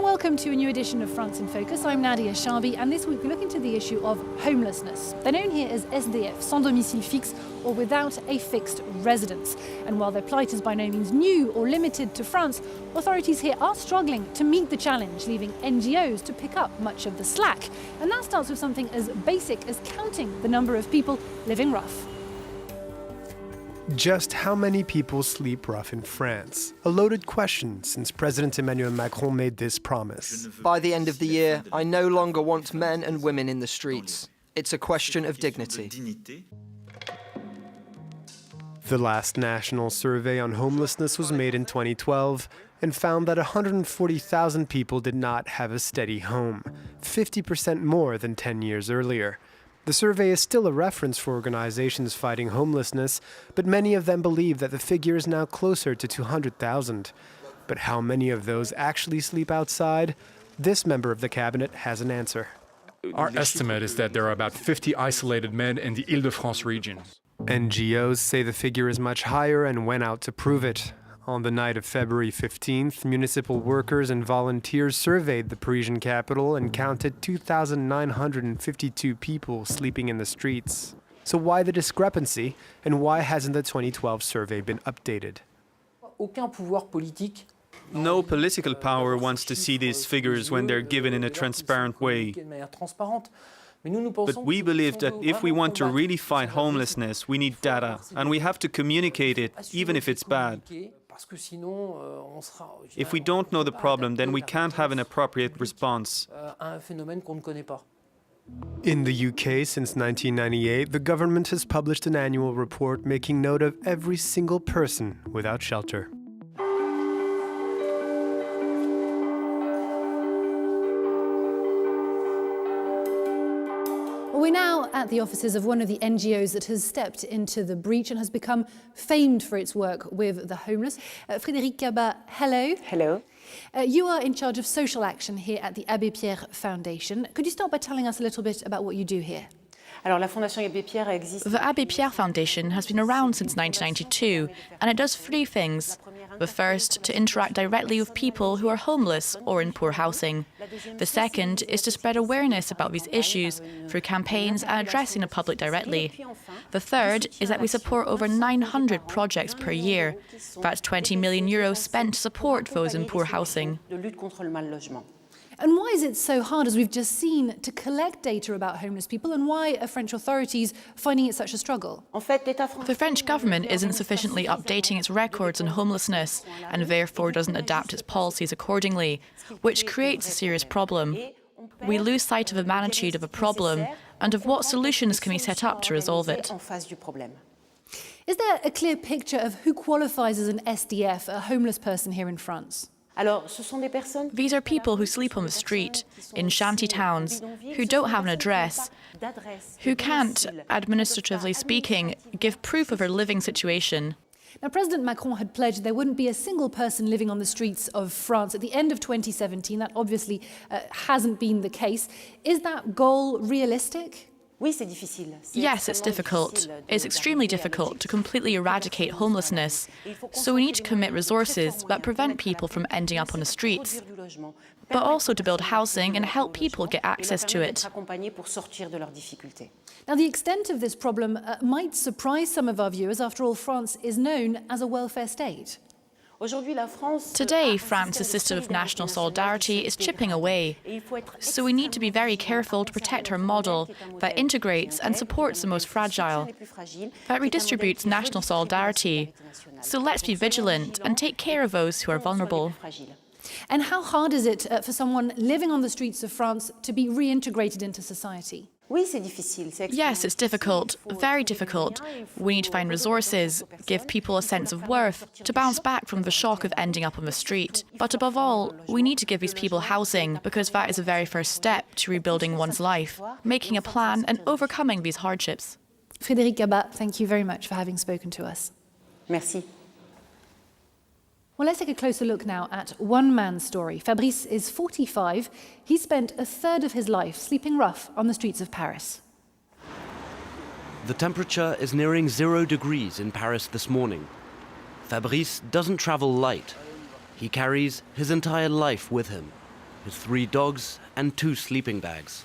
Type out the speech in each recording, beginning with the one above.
and welcome to a new edition of France in Focus. I'm Nadia Charby, and this week we look into the issue of homelessness. They're known here as SDF, sans domicile fixe, or without a fixed residence. And while their plight is by no means new or limited to France, authorities here are struggling to meet the challenge, leaving NGOs to pick up much of the slack. And that starts with something as basic as counting the number of people living rough. Just how many people sleep rough in France? A loaded question since President Emmanuel Macron made this promise. By the end of the year, I no longer want men and women in the streets. It's a question of dignity. The last national survey on homelessness was made in 2012 and found that 140,000 people did not have a steady home, 50% more than 10 years earlier. The survey is still a reference for organizations fighting homelessness, but many of them believe that the figure is now closer to 200,000. But how many of those actually sleep outside? This member of the cabinet has an answer. Our estimate is that there are about 50 isolated men in the Île-de-France region. NGOs say the figure is much higher and went out to prove it. On the night of February 15th, municipal workers and volunteers surveyed the Parisian capital and counted 2,952 people sleeping in the streets. So why the discrepancy, and why hasn't the 2012 survey been updated? No political power wants to see these figures when they're given in a transparent way. But we believe that if we want to really fight homelessness, we need data, and we have to communicate it, even if it's bad. If we don't know the problem, then we can't have an appropriate response. In the UK, since 1998, the government has published an annual report making note of every single person without shelter. We're now at the offices of one of the NGOs that has stepped into the breach and has become famed for its work with the homeless. FREDERIQUE, KABA, hello. Hello. You are in charge of social action here at the ABBE PIERRE Foundation. Could you start by telling us a little bit about what you do here? Alors, la Fondation ABBE PIERRE existe. The ABBE PIERRE Foundation has been around since 1992, and it does three things. The first, to interact directly with people who are homeless or in poor housing. The second is to spread awareness about these issues through campaigns and addressing the public directly. The third is that we support over 900 projects per year. That's 20 million euros spent to support those in poor housing. And why is it so hard, as we've just seen, to collect data about homeless people, and why are French authorities finding it such a struggle? The French government isn't sufficiently updating its records on homelessness and therefore doesn't adapt its policies accordingly, which creates a serious problem. We lose sight of the magnitude of the problem and of what solutions can be set up to resolve it. Is there a clear picture of who qualifies as an SDF, a homeless person here in France? These are people who sleep on the street, in shanty towns, who don't have an address, who can't, administratively speaking, give proof of their living situation. Now, President Macron had pledged there wouldn't be a single person living on the streets of France at the end of 2017. That obviously hasn't been the case. Is that goal realistic? Yes, it's difficult. It's extremely difficult to completely eradicate homelessness. So we need to commit resources that prevent people from ending up on the streets, but also to build housing and help people get access to it. Now, the extent of this problem might surprise some of our viewers. After all, France is known as a welfare state. Today, France's system of national solidarity is chipping away. So we need to be very careful to protect our model that integrates and supports the most fragile, that redistributes national solidarity. So let's be vigilant and take care of those who are vulnerable. And how hard is it for someone living on the streets of France to be reintegrated into society? Yes, it's difficult, very difficult. We need to find resources, give people a sense of worth, to bounce back from the shock of ending up on the street. But above all, we need to give these people housing, because that is the very first step to rebuilding one's life, making a plan and overcoming these hardships. FREDERIQUE, KABA, thank you very much for having spoken to us. Merci. Well, let's take a closer look now at one man's story. Fabrice is 45. He spent a third of his life sleeping rough on the streets of Paris. The temperature is nearing 0 degrees in Paris this morning. Fabrice doesn't travel light. He carries his entire life with him. his 3 dogs and 2 sleeping bags.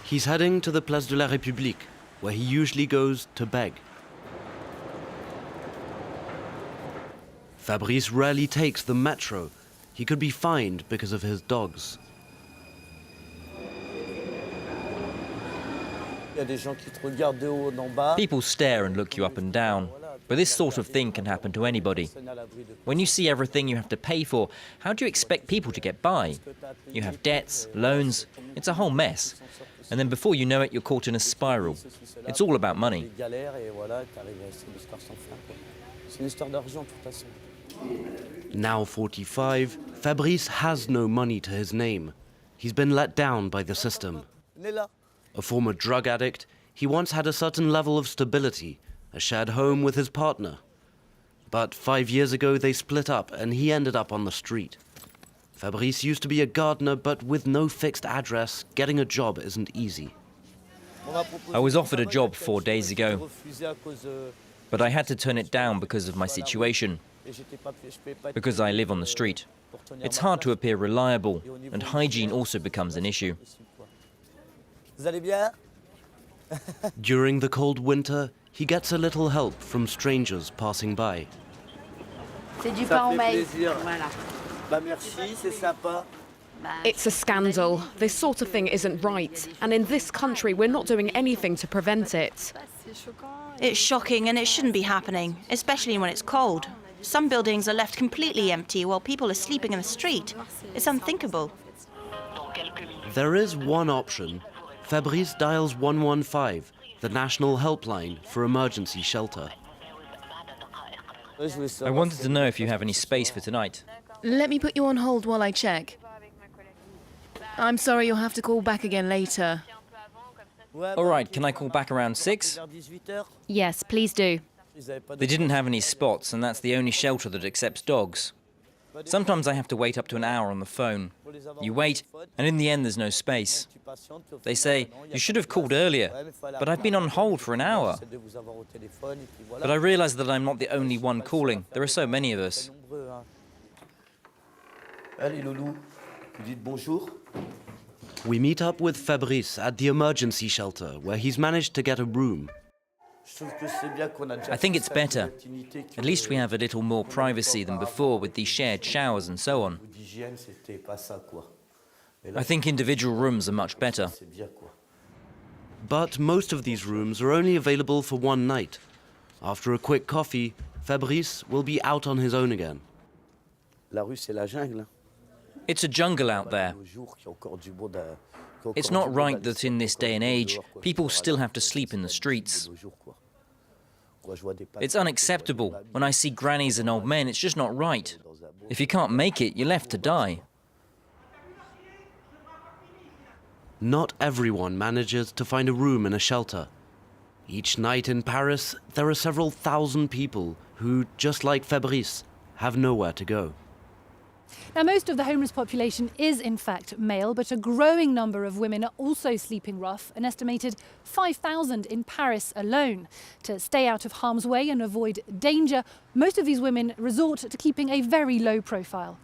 He's heading to the Place de la République, where he usually goes to beg. Fabrice rarely takes the metro. He could be fined because of his dogs. People stare and look you up and down, but this sort of thing can happen to anybody. When you see everything you have to pay for, how do you expect people to get by? You have debts, loans, it's a whole mess. And then before you know it, you're caught in a spiral. It's all about money. Now 45, Fabrice has no money to his name. He's been let down by the system. A former drug addict, he once had a certain level of stability, a shared home with his partner. But 5 years ago they split up and he ended up on the street. Fabrice used to be a gardener, but with no fixed address, getting a job isn't easy. I was offered a job 4 days ago, but I had to turn it down because of my situation, because I live on the street. It's hard to appear reliable, and hygiene also becomes an issue. During the cold winter, he gets a little help from strangers passing by. It's a scandal. This sort of thing isn't right. And in this country, we're not doing anything to prevent it. It's shocking and it shouldn't be happening, especially when it's cold. Some buildings are left completely empty while people are sleeping in the street. It's unthinkable. There is one option. Fabrice dials 115, the national helpline for emergency shelter. I wanted to know if you have any space for tonight. Let me put you on hold while I check. I'm sorry, you'll have to call back again later. All right, can I call back around 6? Yes, please do. They didn't have any spots, and that's the only shelter that accepts dogs. Sometimes I have to wait up to an hour on the phone. You wait, and in the end there's no space. They say, you should have called earlier, but I've been on hold for an hour. But I realize that I'm not the only one calling. There are so many of us. We meet up with Fabrice at the emergency shelter, where he's managed to get a room. I think it's better. At least we have a little more privacy than before with these shared showers and so on. I think individual rooms are much better. But most of these rooms are only available for one night. After a quick coffee, Fabrice will be out on his own again. It's a jungle out there. It's not right that in this day and age, people still have to sleep in the streets. It's unacceptable. When I see grannies and old men, it's just not right. If you can't make it, you're left to die. Not everyone manages to find a room in a shelter. Each night in Paris, there are several thousand people who, just like Fabrice, have nowhere to go. Now, most of the homeless population is in fact male, but a growing number of women are also sleeping rough, an estimated 5,000 in Paris alone. To stay out of harm's way and avoid danger, most of these women resort to keeping a very low profile.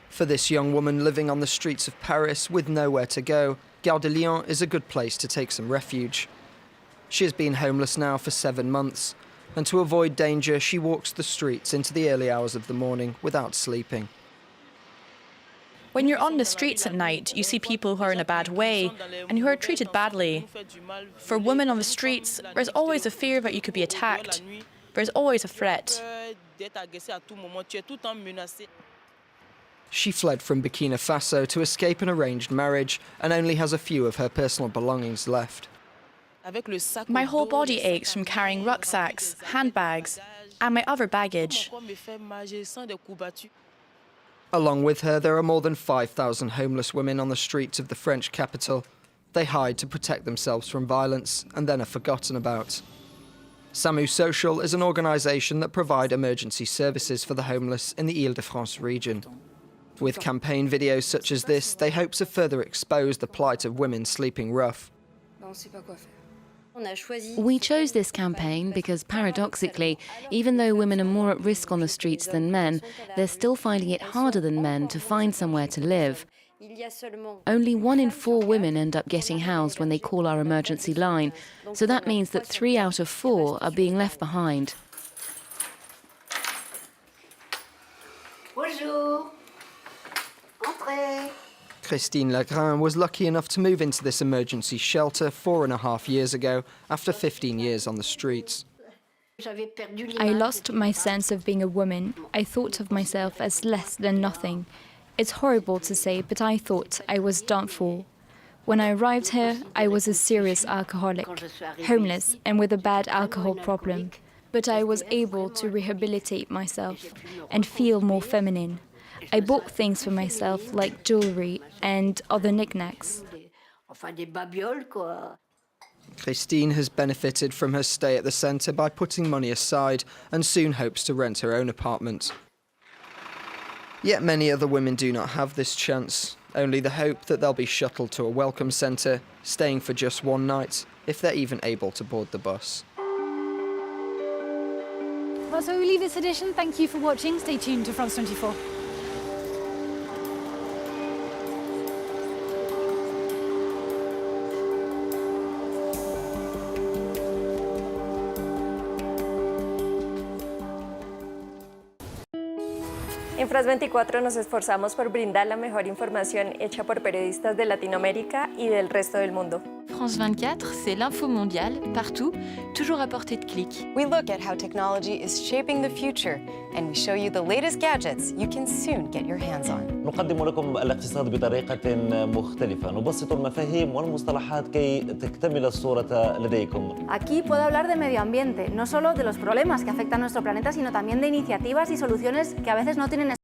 For this young woman living on the streets of Paris with nowhere to go, Gare de Lyon is a good place to take some refuge. She has been homeless now for 7 months, and to avoid danger, she walks the streets into the early hours of the morning without sleeping. When you're on the streets at night, you see people who are in a bad way and who are treated badly. For women on the streets, there's always a fear that you could be attacked. There's always a threat. She fled from Burkina Faso to escape an arranged marriage and only has a few of her personal belongings left. My whole body aches from carrying rucksacks, handbags, and my other baggage. Along with her, there are more than 5,000 homeless women on the streets of the French capital. They hide to protect themselves from violence and then are forgotten about. SAMU Social is an organisation that provides emergency services for the homeless in the Île-de-France region. With campaign videos such as this, they hope to further expose the plight of women sleeping rough. We chose this campaign because, paradoxically, even though women are more at risk on the streets than men, they're still finding it harder than men to find somewhere to live. Only 1 in 4 women end up getting housed when they call our emergency line, so that means that 3 out of 4 are being left behind. Bonjour. Entrez. Christine Legrand was lucky enough to move into this emergency shelter 4.5 years ago after 15 years on the streets. I lost my sense of being a woman. I thought of myself as less than nothing. It's horrible to say, but I thought I was done for. When I arrived here, I was a serious alcoholic, homeless and with a bad alcohol problem. But I was able to rehabilitate myself and feel more feminine. I bought things for myself like jewelry and other knickknacks. Christine has benefited from her stay at the centre by putting money aside and soon hopes to rent her own apartment. Yet many other women do not have this chance, only the hope that they'll be shuttled to a welcome centre, staying for just 1 night, if they're even able to board the bus. Well, so we leave this edition. Thank you for watching. Stay tuned to France 24. En France 24 nos esforzamos por brindar la mejor información hecha por periodistas de Latinoamérica y del resto del mundo. France 24, c'est l'info mondiale, partout, toujours à portée de clic. We look at how technology is shaping the future, and we show you the latest gadgets you can soon get your hands on. نقدم لكم الاقتصاد بطريقة مختلفة، نبسط المفاهيم والمصطلحات كي تكتمل الصورة لديكم. Aquí puedo hablar de medio ambiente, no solo de los problemas que afectan a nuestro planeta, sino también de iniciativas y soluciones que a veces no tienen